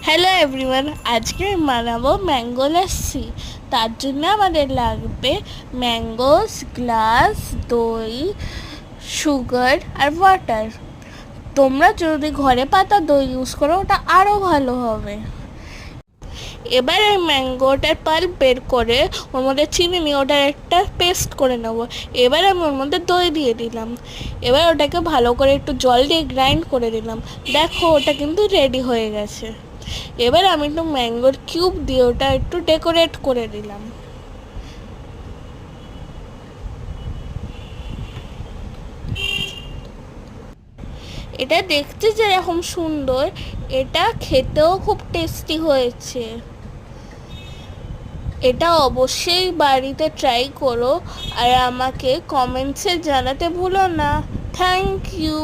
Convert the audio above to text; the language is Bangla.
হ্যালো এভরিওয়ান, আজকে আমি বানাবো ম্যাঙ্গো লাস্সি। তার জন্য আমাদের লাগবে ম্যাঙ্গোস, গ্লাস, দই, সুগার আর ওয়াটার। তোমরা যদি ঘরে পাতা দই ইউজ করো ওটা আরও ভালো হবে। এবার এই ম্যাঙ্গোটার পাল্প বের করে ওর মধ্যে চিনি নিয়ে ওটার একটা পেস্ট করে নেব। এবার আমি ওর মধ্যে দই দিয়ে দিলাম। এবার ওটাকে ভালো করে একটু জল দিয়ে গ্রাইন্ড করে দিলাম। দেখো ওটা কিন্তু রেডি হয়ে গেছে। এবার আমি একটু ম্যাঙ্গোর কিউব দিয়ে ওটা একটু ডেকোরেট করে দিলাম। এটা দেখতে যেরকম সুন্দর, এটা খেতেও খুব টেস্টি হয়েছে। এটা অবশ্যই বাড়িতে ট্রাই করো আর আমাকে কমেন্টসে জানাতে ভুলো না। Thank you.